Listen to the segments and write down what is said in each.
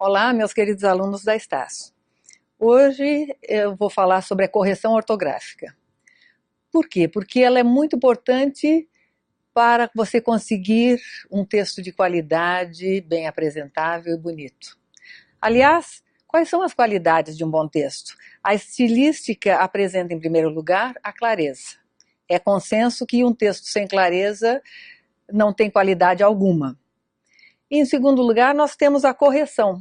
Olá, meus queridos alunos da Estácio. Hoje eu vou falar sobre a correção ortográfica. Por quê? Porque ela é muito importante para você conseguir um texto de qualidade, bem apresentável e bonito. Aliás, quais são as qualidades de um bom texto? A estilística apresenta, em primeiro lugar, a clareza. É consenso que um texto sem clareza não tem qualidade alguma. E, em segundo lugar, nós temos a correção.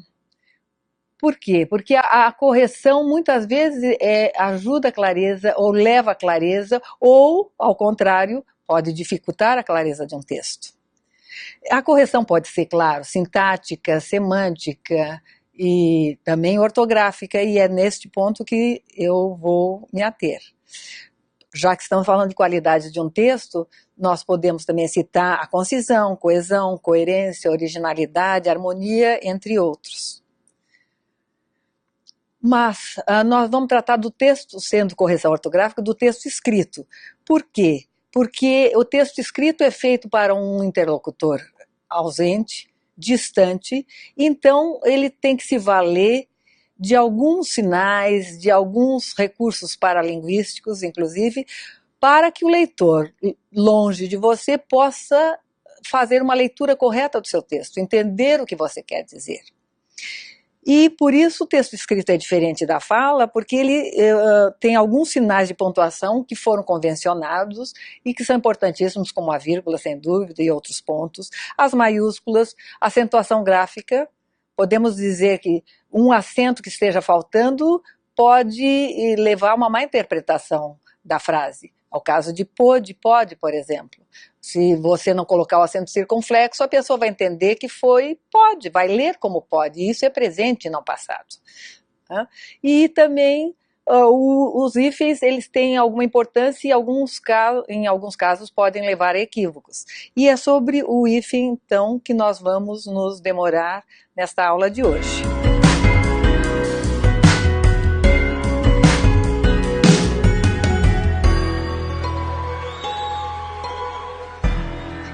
Por quê? Porque a correção muitas vezes ajuda a clareza ou leva a clareza ou, ao contrário, pode dificultar a clareza de um texto. A correção pode ser, claro, sintática, semântica e também ortográfica, e é neste ponto que eu vou me ater. Já que estamos falando de qualidade de um texto, nós podemos também citar a concisão, coesão, coerência, originalidade, harmonia, entre outros. Mas nós vamos tratar do texto, sendo correção ortográfica, do texto escrito. Por quê? Porque o texto escrito é feito para um interlocutor ausente, distante, então ele tem que se valer de alguns sinais, de alguns recursos paralinguísticos, inclusive, para que o leitor, longe de você, possa fazer uma leitura correta do seu texto, entender o que você quer dizer. E por isso o texto escrito é diferente da fala, porque ele tem alguns sinais de pontuação que foram convencionados e que são importantíssimos, como a vírgula, sem dúvida, e outros pontos, as maiúsculas, a acentuação gráfica. Podemos dizer que um acento que esteja faltando pode levar a uma má interpretação da frase. Ao caso de pode, por exemplo. Se você não colocar o acento circunflexo, a pessoa vai entender que foi pode, vai ler como pode, e isso é presente e não passado. E também os hífens, eles têm alguma importância e em alguns casos podem levar a equívocos. E é sobre o hífen, então, que nós vamos nos demorar nesta aula de hoje.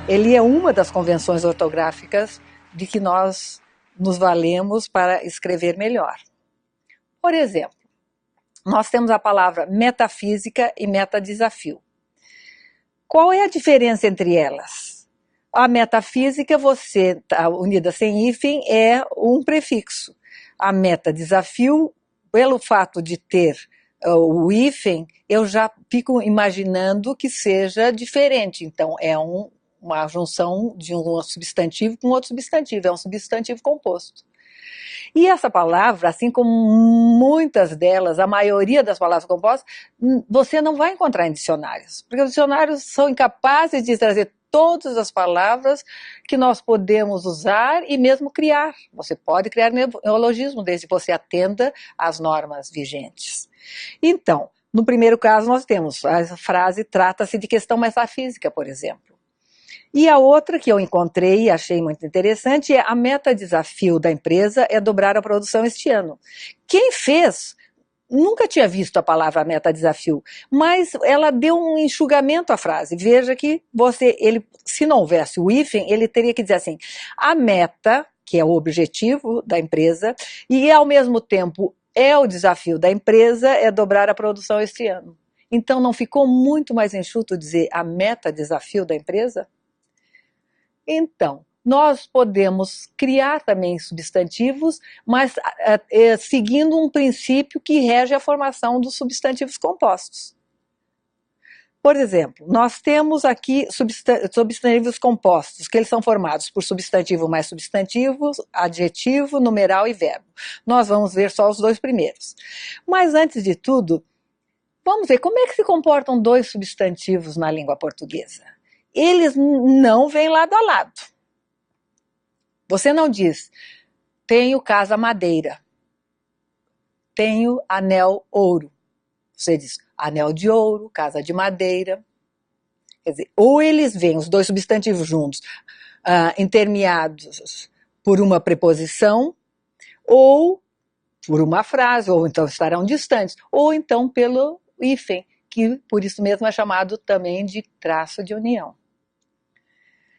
Ele é uma das convenções ortográficas de que nós nos valemos para escrever melhor. Por exemplo, nós temos a palavra metafísica e metadesafio. Qual é a diferença entre elas? A metafísica, você tá unida sem hífen, é um prefixo. A metadesafio, pelo fato de ter o hífen, eu já fico imaginando que seja diferente. Então, é uma junção de um substantivo com outro substantivo, é um substantivo composto. E essa palavra, assim como muitas delas, a maioria das palavras compostas, você não vai encontrar em dicionários, porque os dicionários são incapazes de trazer todas as palavras que nós podemos usar e mesmo criar. Você pode criar neologismo, desde que você atenda às normas vigentes. Então, no primeiro caso nós temos a frase trata-se de questão metafísica, por exemplo. E a outra que eu encontrei e achei muito interessante é a meta-desafio da empresa é dobrar a produção este ano. Quem fez nunca tinha visto a palavra meta-desafio, mas ela deu um enxugamento à frase. Veja que se não houvesse o hífen, ele teria que dizer assim, a meta, que é o objetivo da empresa, e ao mesmo tempo é o desafio da empresa, é dobrar a produção este ano. Então não ficou muito mais enxuto dizer a meta-desafio da empresa? Então, nós podemos criar também substantivos, mas seguindo um princípio que rege a formação dos substantivos compostos. Por exemplo, nós temos aqui substantivos compostos, que eles são formados por substantivo mais substantivo, adjetivo, numeral e verbo. Nós vamos ver só os dois primeiros. Mas antes de tudo, vamos ver como é que se comportam dois substantivos na língua portuguesa. Eles não vêm lado a lado. Você não diz, tenho casa madeira, tenho anel ouro. Você diz, anel de ouro, casa de madeira. Quer dizer, ou eles vêm, os dois substantivos juntos, intermeados por uma preposição, ou por uma frase, ou então estarão distantes, ou então pelo hífen, que por isso mesmo é chamado também de traço de união.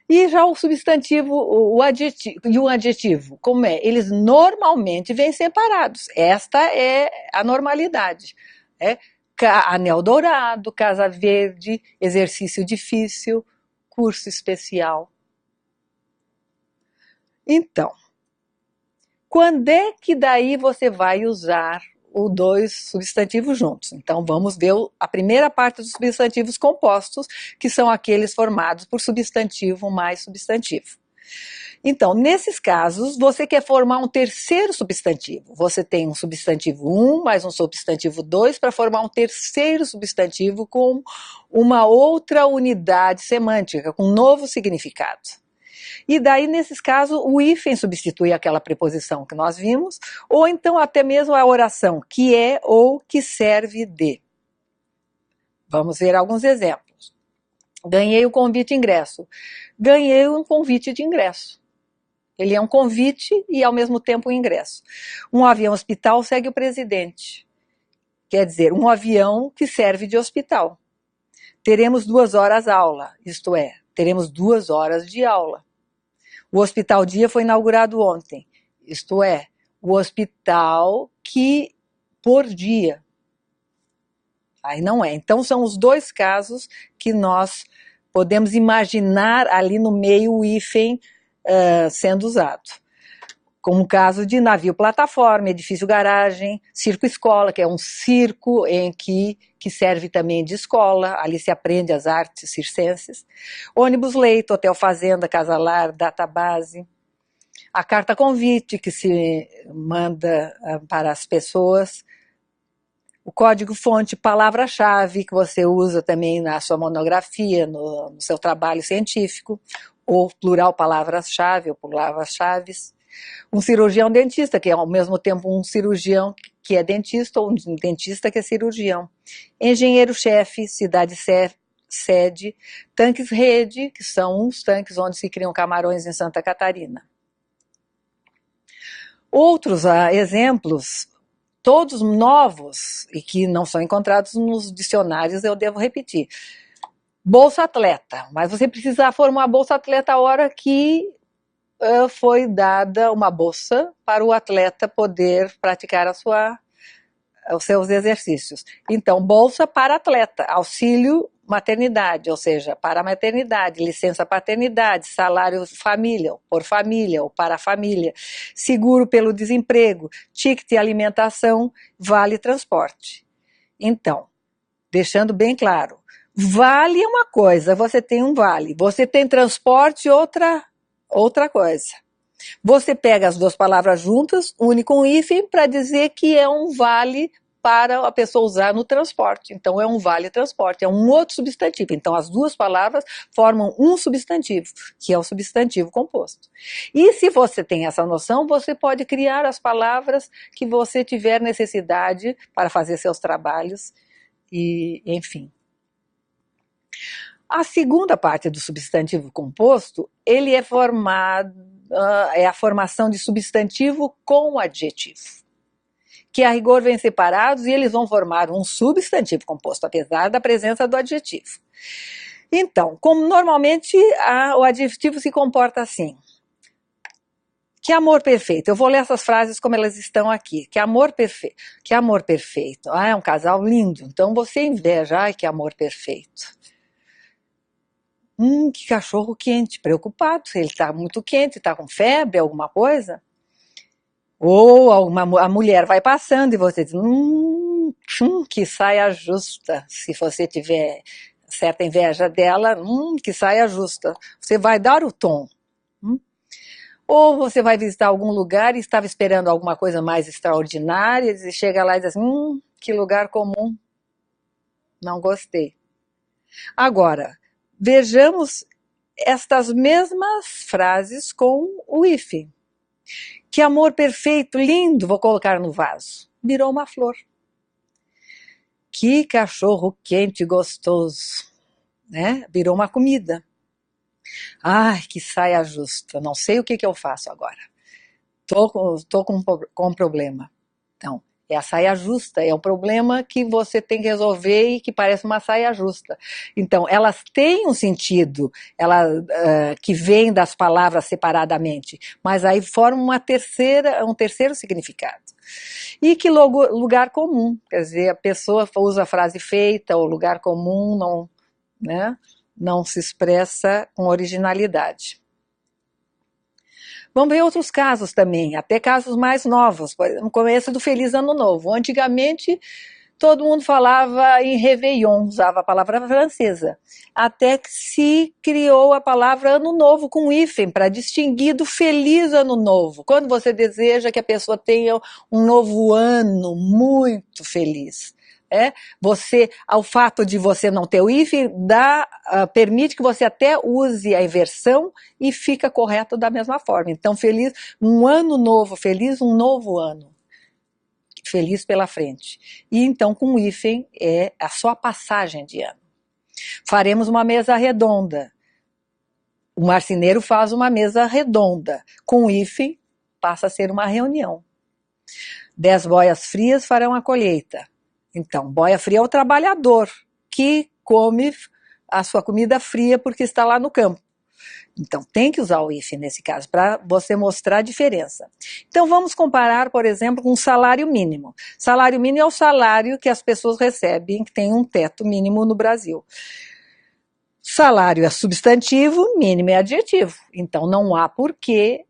E já o substantivo, o adjetivo, e o adjetivo, como é? Eles normalmente vêm separados. Esta é a normalidade. É anel dourado, casa verde, exercício difícil, curso especial. Então, quando é que daí você vai usar os dois substantivos juntos? Então vamos ver a primeira parte dos substantivos compostos, que são aqueles formados por substantivo mais substantivo. Então, nesses casos, você quer formar um terceiro substantivo. Você tem um substantivo 1 mais um substantivo 2 para formar um terceiro substantivo com uma outra unidade semântica, com um novo significado. E daí, nesses casos, o hífen substitui aquela preposição que nós vimos, ou então até mesmo a oração, que é ou que serve de. Vamos ver alguns exemplos. Ganhei o convite de ingresso. Ganhei um convite de ingresso. Ele é um convite e, ao mesmo tempo, um ingresso. Um avião hospital segue o presidente. Quer dizer, um avião que serve de hospital. Teremos 2 horas aula, isto é, teremos 2 horas de aula. O Hospital Dia foi inaugurado ontem, isto é, o hospital que por dia. Aí não é. Então são os dois casos que nós podemos imaginar ali no meio o hífen sendo usado. Como o caso de navio plataforma, edifício garagem, circo escola, que é um circo que serve também de escola, ali se aprende as artes circenses. Ônibus leito, hotel fazenda, casa lar, database. A carta convite que se manda para as pessoas. O código fonte, palavra-chave, que você usa também na sua monografia, no seu trabalho científico, ou plural palavras-chave, ou palavras-chaves. Um cirurgião dentista, que é ao mesmo tempo um cirurgião que é dentista, ou um dentista que é cirurgião. Engenheiro-chefe, cidade-sede, tanques-rede, que são uns tanques onde se criam camarões em Santa Catarina. Outros exemplos, todos novos, e que não são encontrados nos dicionários, eu devo repetir. Bolsa Atleta, mas você precisa formar Bolsa Atleta a hora que foi dada uma bolsa para o atleta poder praticar os seus exercícios. Então, bolsa para atleta, auxílio maternidade, ou seja, para a maternidade, licença paternidade, salário família, por família ou para a família, seguro pelo desemprego, ticket de alimentação, vale transporte. Então, deixando bem claro, vale é uma coisa, você tem um vale, você tem transporte, outra coisa. Você pega as duas palavras juntas, une com hífen para dizer que é um vale para a pessoa usar no transporte. Então é um vale transporte, é um outro substantivo. Então as duas palavras formam um substantivo, que é o substantivo composto. E se você tem essa noção, você pode criar as palavras que você tiver necessidade para fazer seus trabalhos e, enfim. A segunda parte do substantivo composto, ele é a formação de substantivo com adjetivo, que a rigor vêm separados e eles vão formar um substantivo composto, apesar da presença do adjetivo. Então, como normalmente o adjetivo se comporta assim. Que amor perfeito. Eu vou ler essas frases como elas estão aqui. Que amor perfeito. Que amor perfeito. Ah, é um casal lindo. Então você inveja. Ai, que amor perfeito. Que cachorro quente, preocupado, ele está muito quente, está com febre, alguma coisa. Ou a mulher vai passando e você diz, que saia justa. Se você tiver certa inveja dela, que saia justa. Você vai dar o tom. Ou você vai visitar algum lugar e estava esperando alguma coisa mais extraordinária e chega lá e diz assim, que lugar comum. Não gostei. Agora, vejamos estas mesmas frases com o hífen. Que amor perfeito, lindo, vou colocar no vaso. Virou uma flor. Que cachorro quente e gostoso, né? Virou uma comida. Ai, que saia justa, não sei o que eu faço agora. Tô com um problema. Então, É a saia justa, é um problema que você tem que resolver e que parece uma saia justa. Então, elas têm um sentido, que vem das palavras separadamente, mas aí forma um terceiro significado. E que lugar comum, quer dizer, a pessoa usa a frase feita, ou lugar comum não, né, não se expressa com originalidade. Vamos ver outros casos também, até casos mais novos, no começo do Feliz Ano Novo. Antigamente, todo mundo falava em Réveillon, usava a palavra francesa, até que se criou a palavra Ano Novo com hífen, para distinguir do Feliz Ano Novo, quando você deseja que a pessoa tenha um novo ano muito feliz. Ao fato de você não ter o hífen, permite que você até use a inversão e fica correto da mesma forma. Então, feliz, um ano novo, feliz um novo ano. Feliz pela frente. E então, com o hífen, é a sua passagem de ano. Faremos uma mesa redonda. O marceneiro faz uma mesa redonda. Com o hífen, passa a ser uma reunião. 10 boias frias farão a colheita. Então, boia fria é o trabalhador que come a sua comida fria porque está lá no campo. Então, tem que usar o hífen nesse caso, para você mostrar a diferença. Então, vamos comparar, por exemplo, com o salário mínimo. Salário mínimo é o salário que as pessoas recebem, que tem um teto mínimo no Brasil. Salário é substantivo, mínimo é adjetivo. Então, não há por que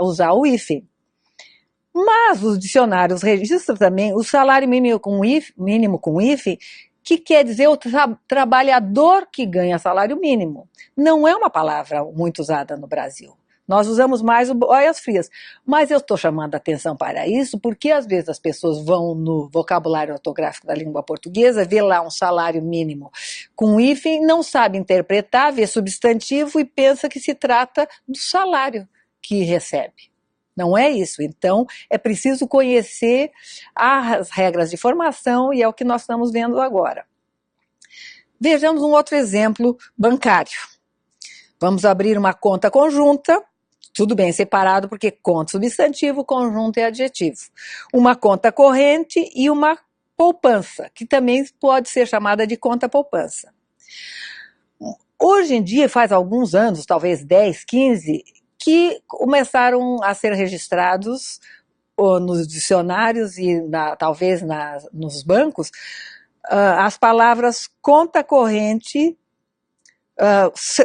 usar o hífen. Mas os dicionários registram também o salário mínimo com hífen, que quer dizer o trabalhador que ganha salário mínimo. Não é uma palavra muito usada no Brasil. Nós usamos mais o boias frias. Mas eu estou chamando a atenção para isso porque às vezes as pessoas vão no vocabulário ortográfico da língua portuguesa, vê lá um salário mínimo com hífen, não sabe interpretar, vê substantivo e pensa que se trata do salário que recebe. Não é isso. Então, é preciso conhecer as regras de formação e é o que nós estamos vendo agora. Vejamos um outro exemplo bancário. Vamos abrir uma conta conjunta, tudo bem separado porque conta substantivo, conjunto é adjetivo. Uma conta corrente e uma poupança, que também pode ser chamada de conta poupança. Hoje em dia, faz alguns anos, talvez 10, 15, que começaram a ser registrados nos dicionários e talvez nos bancos as palavras conta corrente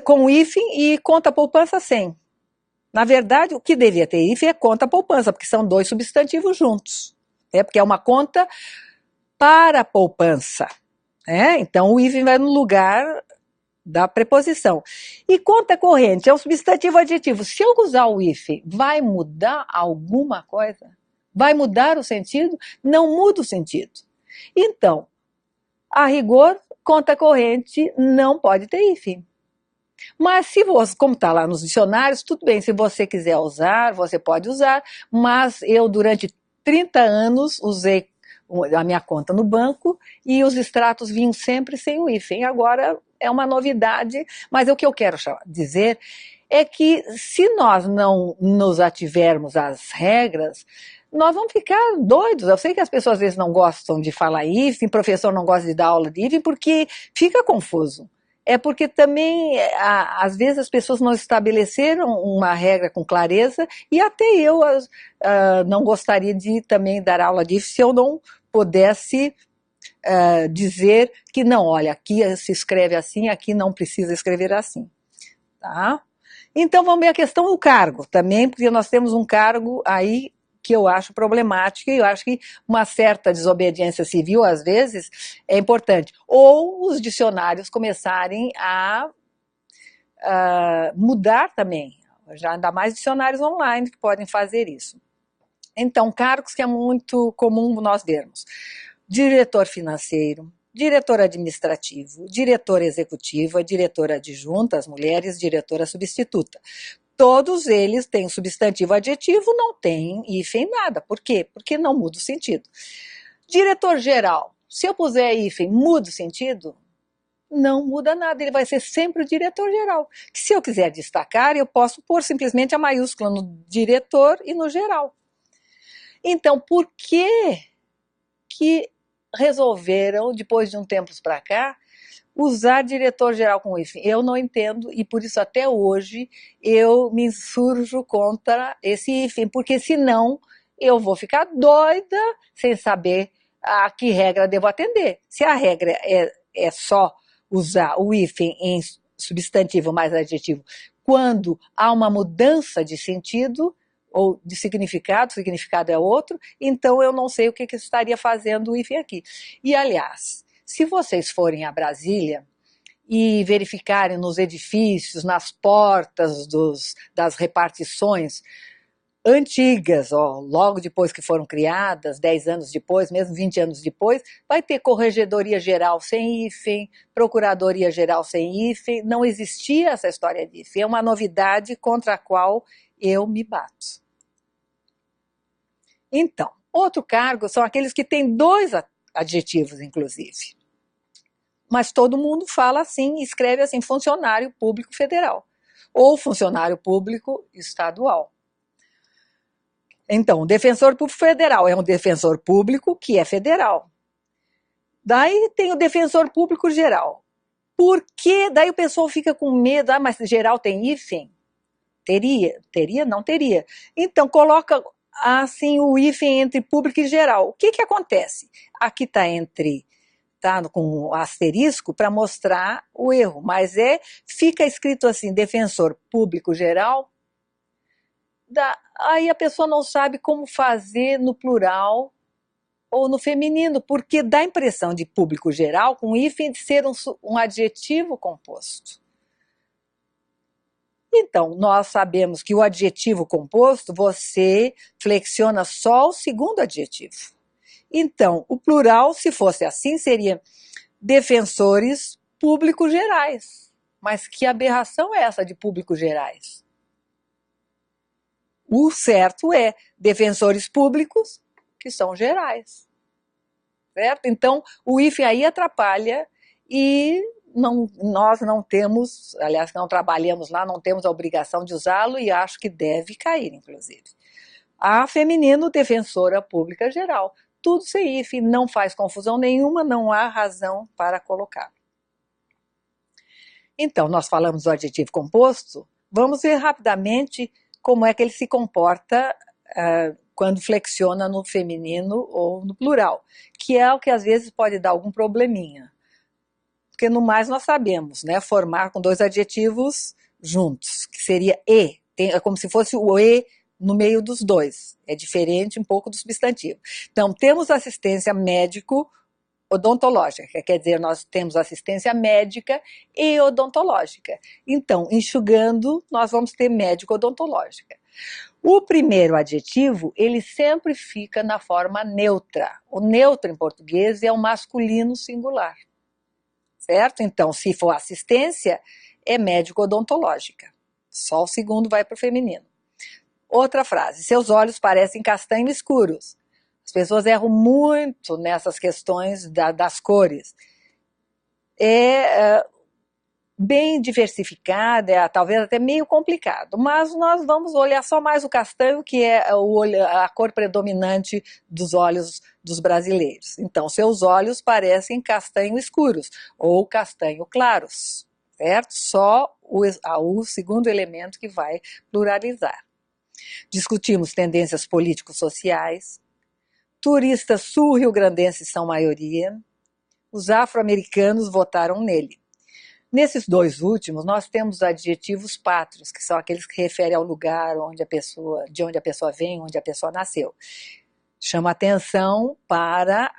com hífen e conta poupança sem. Na verdade, o que devia ter hífen é conta poupança, porque são dois substantivos juntos. Porque é uma conta para poupança. Então, o hífen vai no lugar da preposição. E conta corrente é um substantivo adjetivo. Se eu usar o hífen, vai mudar alguma coisa? Vai mudar o sentido? Não muda o sentido. Então, a rigor, conta corrente não pode ter hífen. Mas se você, como está lá nos dicionários, tudo bem, se você quiser usar, você pode usar, mas eu durante 30 anos usei a minha conta no banco e os extratos vinham sempre sem o hífen. Agora é uma novidade, mas o que eu quero dizer é que se nós não nos ativermos às regras, nós vamos ficar doidos. Eu sei que as pessoas às vezes não gostam de falar hífen, professor não gosta de dar aula de hífen porque fica confuso. É porque também, às vezes, as pessoas não estabeleceram uma regra com clareza e até eu não gostaria de também dar aula de hífen se eu não pudesse dizer que não, olha, aqui se escreve assim, aqui não precisa escrever assim. Tá? Então vamos ver a questão do cargo também, porque nós temos um cargo aí que eu acho problemático e eu acho que uma certa desobediência civil, às vezes, é importante. Ou os dicionários começarem a mudar também, já ainda mais dicionários online que podem fazer isso. Então, cargos que é muito comum nós vermos. Diretor financeiro, diretor administrativo, diretora executiva, diretora adjunta, as mulheres, diretora substituta. Todos eles têm substantivo adjetivo, não tem hífen nada. Por quê? Porque não muda o sentido. Diretor geral, se eu puser hífen, muda o sentido? Não muda nada, ele vai ser sempre o diretor geral. Se eu quiser destacar, eu posso pôr simplesmente a maiúscula no diretor e no geral. Então, por que resolveram, depois de um tempo para cá, usar diretor-geral com hífen? Eu não entendo e por isso até hoje eu me insurjo contra esse hífen, porque senão eu vou ficar doida sem saber a que regra devo atender. Se a regra é só usar o hífen em substantivo mais adjetivo quando há uma mudança de sentido ou de significado, o significado é outro, então eu não sei o que estaria fazendo o hífen aqui. E, aliás, se vocês forem a Brasília e verificarem nos edifícios, nas portas das repartições antigas, logo depois que foram criadas, 10 anos depois, mesmo 20 anos depois, vai ter Corregedoria Geral sem hífen, Procuradoria Geral sem hífen, não existia essa história de hífen, é uma novidade contra a qual eu me bato. Então, outro cargo são aqueles que têm 2 adjetivos, inclusive. Mas todo mundo fala assim, escreve assim, funcionário público federal ou funcionário público estadual. Então, o defensor público federal é um defensor público que é federal. Daí tem o defensor público geral. Por que? Daí o pessoal fica com medo, mas geral tem hífen? Teria? Não teria. Então, coloca assim o hífen entre público e geral. O que acontece? Aqui está com asterisco para mostrar o erro, mas fica escrito assim, defensor público geral. Aí a pessoa não sabe como fazer no plural ou no feminino, porque dá a impressão de público geral com hífen de ser um adjetivo composto. Então, nós sabemos que o adjetivo composto, você flexiona só o segundo adjetivo. Então, o plural, se fosse assim, seria defensores públicos gerais. Mas que aberração é essa de públicos gerais? O certo é defensores públicos que são gerais. Certo? Então, o hífen aí atrapalha e nós não temos, aliás, não trabalhamos lá, não temos a obrigação de usá-lo e acho que deve cair, inclusive. A feminino, defensora pública geral. Tudo sem hífen, não faz confusão nenhuma, não há razão para colocar. Então, nós falamos do adjetivo composto, vamos ver rapidamente como é que ele se comporta quando flexiona no feminino ou no plural, que é o que às vezes pode dar algum probleminha. Porque no mais nós sabemos, né, formar com 2 adjetivos juntos, que seria e, é como se fosse o e no meio dos 2, é diferente um pouco do substantivo. Então, temos assistência médico odontológica, quer dizer, nós temos assistência médica e odontológica. Então, enxugando, nós vamos ter médico odontológica. O primeiro adjetivo, ele sempre fica na forma neutra. O neutro em português é o masculino singular. Certo? Então, se for assistência, é médico odontológica. Só o segundo vai para o feminino. Outra frase, seus olhos parecem castanho escuros. As pessoas erram muito nessas questões das cores. É bem diversificada, talvez até meio complicado, mas nós vamos olhar só mais o castanho, que é a cor predominante dos olhos dos brasileiros. Então, seus olhos parecem castanho escuros ou castanho claros, certo? Só o segundo elemento que vai pluralizar. Discutimos tendências político-sociais, turistas sul-riograndenses são maioria, os afro-americanos votaram nele. Nesses 2 últimos, nós temos adjetivos pátrios, que são aqueles que referem ao lugar de onde a pessoa vem, onde a pessoa nasceu. Chama atenção para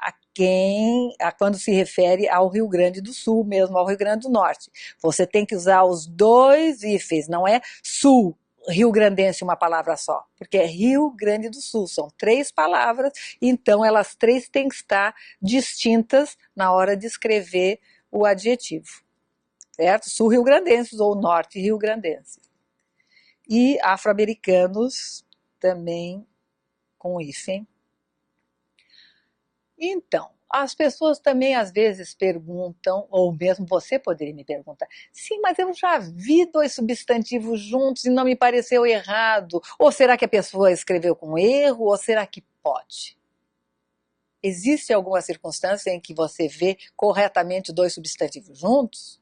quando se refere ao Rio Grande do Sul, mesmo ao Rio Grande do Norte. Você tem que usar os 2 hífens, não é sul, rio-grandense uma palavra só, porque é Rio Grande do Sul, são 3 palavras, então elas 3 têm que estar distintas na hora de escrever o adjetivo. Certo? Sul-riograndenses ou norte-riograndenses. E afro-americanos também com hífen. Então, as pessoas também às vezes perguntam, ou mesmo você poderia me perguntar, sim, mas eu já vi 2 substantivos juntos e não me pareceu errado. Ou será que a pessoa escreveu com erro? Ou será que Pode. Existe alguma circunstância em que você vê corretamente dois substantivos juntos?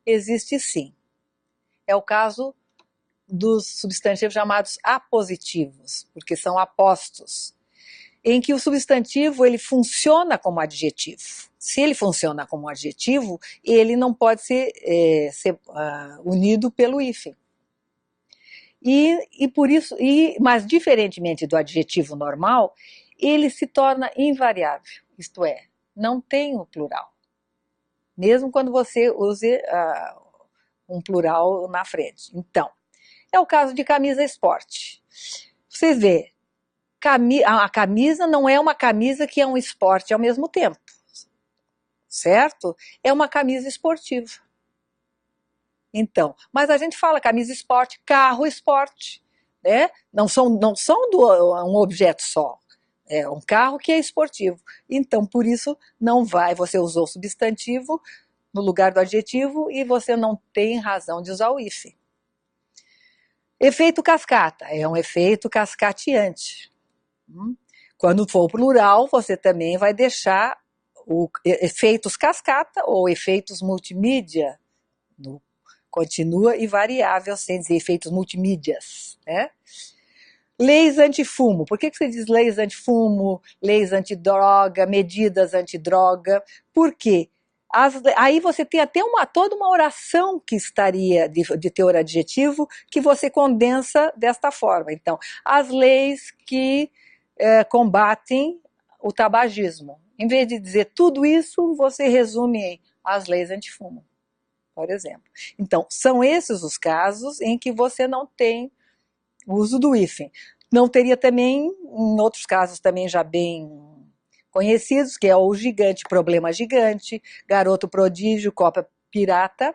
Existe sim. É o caso dos substantivos chamados apositivos, porque são apostos, em que o substantivo ele funciona como adjetivo. Se ele funciona como adjetivo, ele não pode ser, unido pelo hífen. E por isso, mas diferentemente do adjetivo normal, ele se torna invariável, isto é, não tem o plural. Mesmo quando você use um plural na frente. Então, é o caso de camisa esporte. Você vê, a camisa não é uma camisa que é um esporte ao mesmo tempo, certo? É uma camisa esportiva. Então, mas a gente fala camisa esporte, carro esporte, né? Não são um objeto só. É um carro que é esportivo. Então, por isso, não vai, você usou o substantivo no lugar do adjetivo e você não tem razão de usar o hífen. Efeito cascata, é um efeito cascateante. Quando for plural, você também vai deixar efeitos cascata ou efeitos multimídia, continua e variável, sem dizer efeitos multimídias, né? Leis antifumo. Por que você diz leis antifumo, leis antidroga, medidas antidroga? Por quê? Aí você tem até toda uma oração que estaria de teor adjetivo que você condensa desta forma. Então, as leis que combatem o tabagismo. Em vez de dizer tudo isso, você resume em as leis antifumo, por exemplo. Então, são esses os casos em que você não tem o uso do hífen. Não teria também, em outros casos também já bem conhecidos, que é o gigante, problema gigante, garoto prodígio, cópia pirata,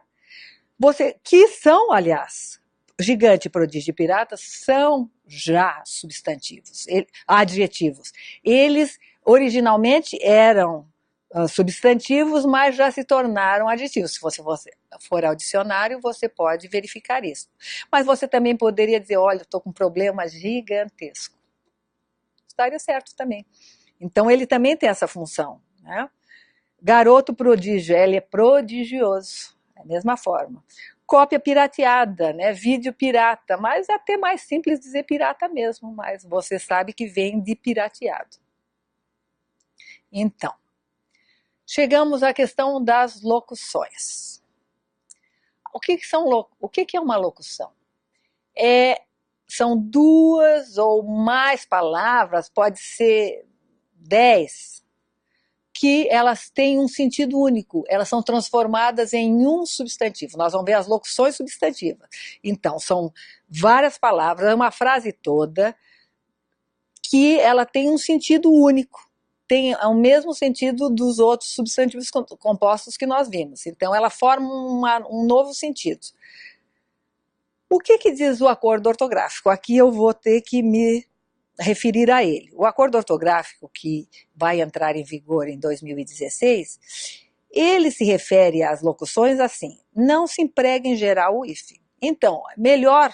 que são, aliás, gigante, prodígio e pirata são já substantivos, adjetivos. Eles originalmente eram substantivos, mas já se tornaram adjetivos. Se você for ao dicionário, você pode verificar isso. Mas você também poderia dizer, olha, estou com um problema gigantesco. Estaria certo também. Então, ele também tem essa função, né? Garoto prodígio, ele é prodigioso, é a mesma forma. Cópia pirateada, né? Vídeo pirata, mas é até mais simples dizer pirata mesmo, mas você sabe que vem de pirateado. Então, chegamos à questão das locuções. O que é uma locução? São duas ou mais palavras, pode ser 10, que elas têm um sentido único, elas são transformadas em um substantivo. Nós vamos ver as locuções substantivas. Então, são várias palavras, é uma frase toda, que ela tem um sentido único. Tem o mesmo sentido dos outros substantivos compostos que nós vimos. Então, ela forma um novo sentido. O que diz o acordo ortográfico? Aqui eu vou ter que me referir a ele. O acordo ortográfico, que vai entrar em vigor em 2016, ele se refere às locuções assim: não se emprega em geral o hífen. Então, melhor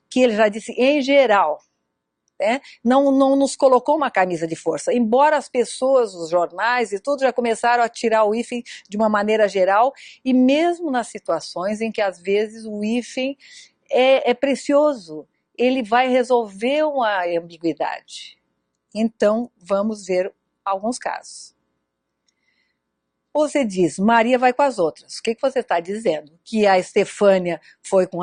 que ele já disse em geral. Né? Não nos colocou uma camisa de força, embora as pessoas, os jornais e tudo já começaram a tirar o hífen de uma maneira geral, e mesmo nas situações em que às vezes o hífen é precioso, ele vai resolver uma ambiguidade. Então, vamos ver alguns casos. Você diz, Maria vai com as outras. O que você está dizendo? Que a Estefânia foi com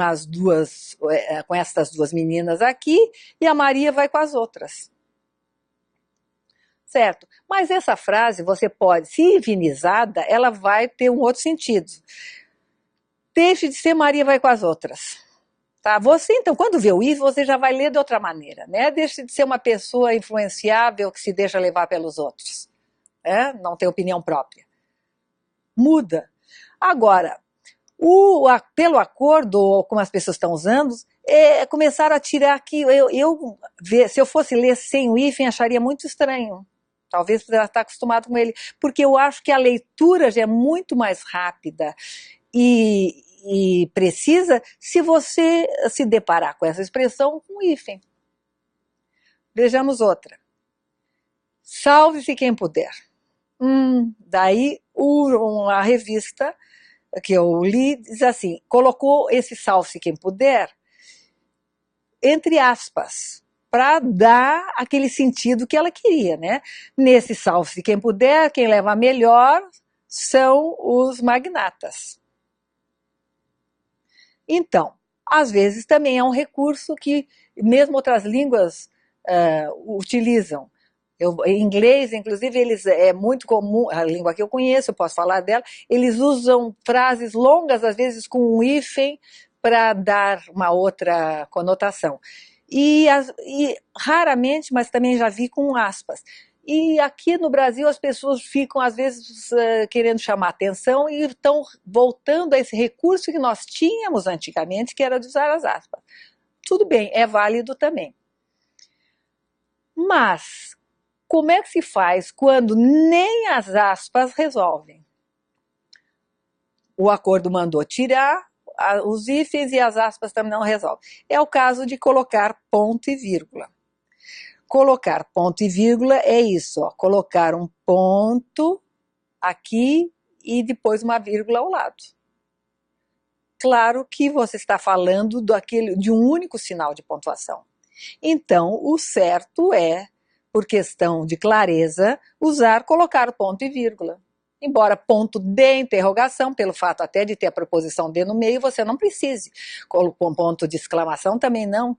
com essas duas meninas aqui e a Maria vai com as outras. Certo? Mas essa frase você pode, se infinizada, ela vai ter um outro sentido. Deixe de ser Maria vai com as outras. Tá? Você, então, quando vê o if, você já vai ler de outra maneira, né? Deixe de ser uma pessoa influenciável que se deixa levar pelos outros, né? Não tem opinião própria. Muda. Agora, pelo acordo, como as pessoas estão usando, começaram a tirar aqui. Se eu fosse ler sem o hífen, acharia muito estranho. Talvez por estar acostumado com ele. Porque eu acho que a leitura já é muito mais rápida e precisa se você se deparar com essa expressão com hífen. Vejamos outra. Salve-se quem puder. Daí uma revista que eu li diz assim, colocou esse salve-se quem puder entre aspas, para dar aquele sentido que ela queria, né? Nesse salve-se quem puder, quem leva melhor são os magnatas. Então, às vezes também é um recurso que mesmo outras línguas utilizam. Em inglês, inclusive, é muito comum, a língua que eu conheço, eu posso falar dela, eles usam frases longas, às vezes com um hífen, para dar uma outra conotação. E raramente, mas também já vi com aspas. E aqui no Brasil as pessoas ficam, às vezes, querendo chamar atenção e estão voltando a esse recurso que nós tínhamos antigamente, que era de usar as aspas. Tudo bem, é válido também. Mas como é que se faz quando nem as aspas resolvem? O acordo mandou tirar os hífens e as aspas também não resolvem. É o caso de colocar ponto e vírgula. Colocar ponto e vírgula é isso, ó, colocar um ponto aqui e depois uma vírgula ao lado. Claro que você está falando de um único sinal de pontuação. Então, o certo é, por questão de clareza, colocar ponto e vírgula. Embora ponto de interrogação, pelo fato até de ter a preposição de no meio, você não precise. Com ponto de exclamação também não.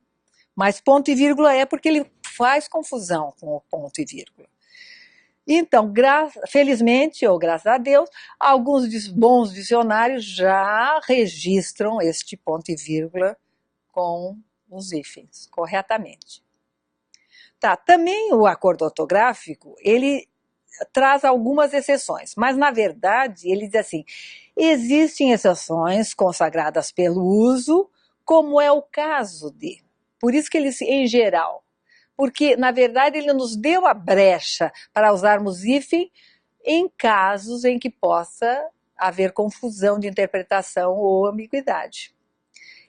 Mas ponto e vírgula é porque ele faz confusão com o ponto e vírgula. Então, felizmente, ou graças a Deus, alguns bons dicionários já registram este ponto e vírgula com os hífens, corretamente. Tá, também o acordo ortográfico, ele traz algumas exceções, mas na verdade ele diz assim, existem exceções consagradas pelo uso, como é o caso de. Por isso que ele, em geral, porque na verdade ele nos deu a brecha para usarmos hífen em casos em que possa haver confusão de interpretação ou ambiguidade.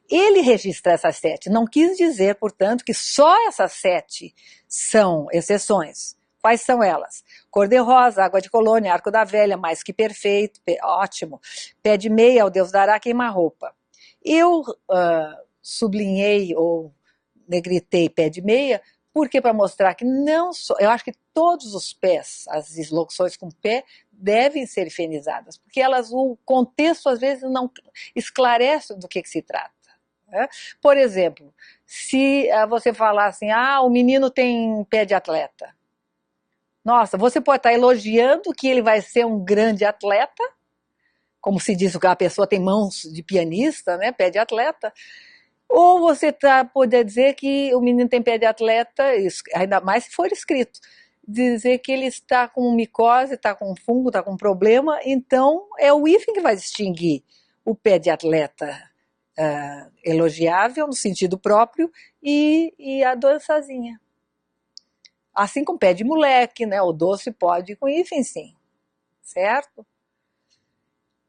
Ele registra essas 7, não quis dizer, portanto, que só essas 7 são exceções. Quais são elas? Cor-de-rosa, água de colônia, arco da velha, mais que perfeito, ótimo. Pé de meia, o Deus dará queima-roupa. Eu sublinhei ou negritei pé de meia, porque para mostrar que não só, eu acho que todos os pés, as locuções com pé, devem ser hifenizadas, porque o contexto às vezes não esclarece do que se trata. Né? Por exemplo, se você falar assim, o menino tem pé de atleta. Nossa, você pode estar elogiando que ele vai ser um grande atleta, como se diz que a pessoa tem mãos de pianista, né, pé de atleta, ou você pode dizer que o menino tem pé de atleta, ainda mais se for escrito, dizer que ele está com micose, está com fungo, está com problema, então é o hífen que vai distinguir o pé de atleta elogiável, no sentido próprio, e a doençazinha. Assim como pé de moleque, né? O doce pode ir com hífen, sim. Certo?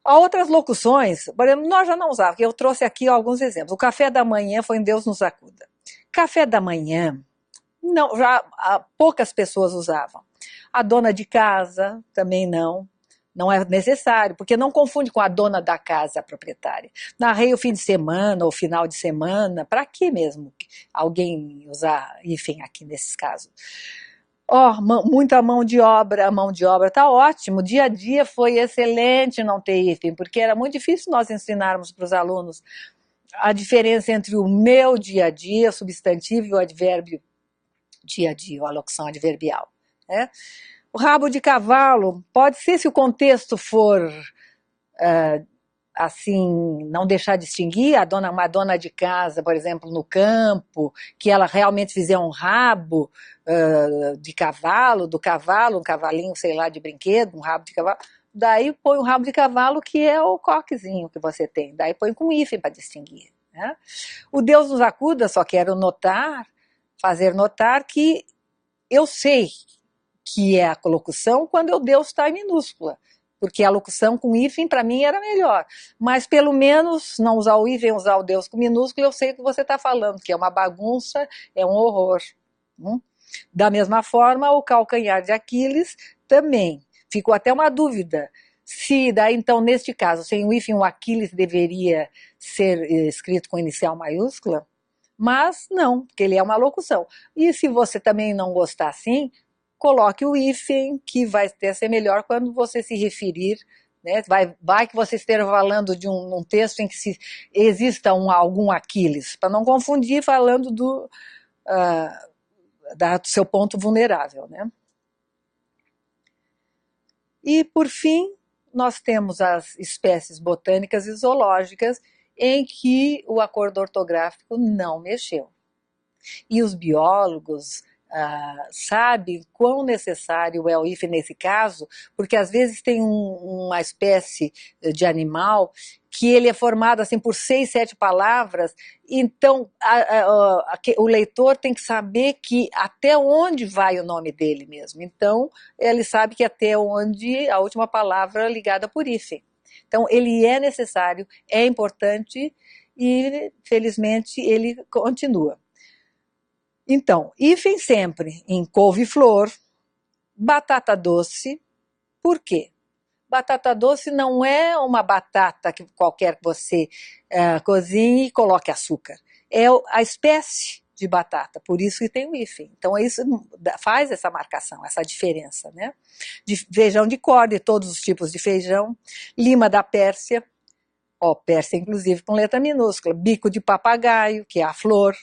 Há outras locuções, por exemplo, nós já não usávamos, porque eu trouxe aqui alguns exemplos. O café da manhã foi em Deus nos acuda. Café da manhã, não, já poucas pessoas usavam. A dona de casa também não é necessário, porque não confunde com a dona da casa, a proprietária. Narrei o fim de semana ou final de semana, para que mesmo alguém usar hífen aqui nesses casos? Muita mão de obra, a mão de obra está ótimo, o dia a dia foi excelente não ter hífen, porque era muito difícil nós ensinarmos para os alunos a diferença entre o meu dia a dia, o substantivo e o advérbio dia a dia, a locução adverbial. Né? O rabo de cavalo, pode ser se o contexto for assim, não deixar distinguir uma dona de casa, por exemplo, no campo, que ela realmente fizer um rabo de cavalo, do cavalo, um cavalinho, sei lá, de brinquedo, um rabo de cavalo, daí põe o rabo de cavalo que é o coquezinho que você tem, daí põe com hífen para distinguir. Né? O Deus nos acuda, só quero fazer notar que eu sei que é a locução quando o Deus está em minúscula, porque a locução com hífen para mim era melhor, mas pelo menos não usar o hífen, usar o Deus com minúsculo, eu sei o que você está falando, que é uma bagunça, é um horror. Da mesma forma, o calcanhar de Aquiles também. Ficou até uma dúvida se daí, então, neste caso, sem o hífen, o Aquiles deveria ser escrito com inicial maiúscula, mas não, porque ele é uma locução. E se você também não gostar assim, coloque o hífen, que vai até ser melhor quando você se referir, né? Vai que você esteja falando de um texto em que exista algum Aquiles, para não confundir falando do seu ponto vulnerável, né? E, por fim, nós temos as espécies botânicas e zoológicas em que o acordo ortográfico não mexeu. E os biólogos sabem quão necessário é o hífen nesse caso, porque às vezes tem uma espécie de animal que ele é formado assim por 6, 7 palavras, então o leitor tem que saber que até onde vai o nome dele mesmo. Então ele sabe que até onde a última palavra ligada por hífen. Então ele é necessário, é importante e felizmente ele continua. Então, hífen sempre em couve-flor, batata doce. Por quê? Batata doce não é uma batata que qualquer que você cozinhe e coloque açúcar. É a espécie de batata, por isso que tem o hífen. Então, isso faz essa marcação, essa diferença, né? De feijão de corda, todos os tipos de feijão. Lima da Pérsia, Pérsia inclusive com letra minúscula. Bico de papagaio, que é a flor.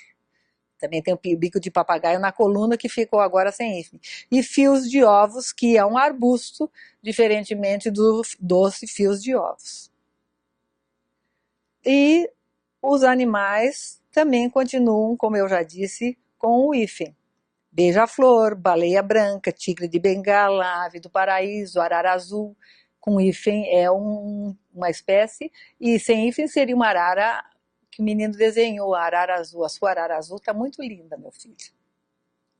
Também tem o bico de papagaio na coluna, que ficou agora sem hífen. E fios de ovos, que é um arbusto, diferentemente do doce fios de ovos. E os animais também continuam, como eu já disse, com o hífen. Beija-flor, baleia branca, tigre de bengala, ave do paraíso, arara azul. Com hífen é uma espécie, e sem hífen seria uma arara que o menino desenhou, a arara azul. A sua arara azul está muito linda, meu filho.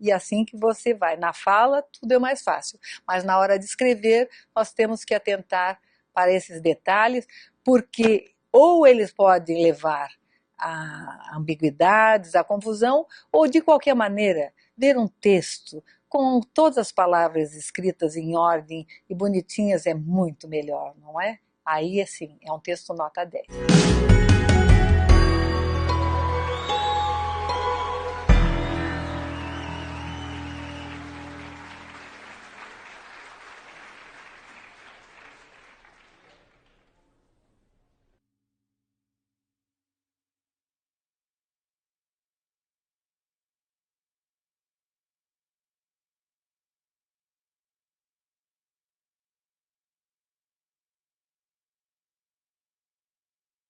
E assim que você vai na fala, tudo é mais fácil. Mas na hora de escrever, nós temos que atentar para esses detalhes, porque ou eles podem levar a ambiguidades, a confusão, ou de qualquer maneira, ver um texto com todas as palavras escritas em ordem e bonitinhas é muito melhor, não é? Aí, assim, é um texto nota 10.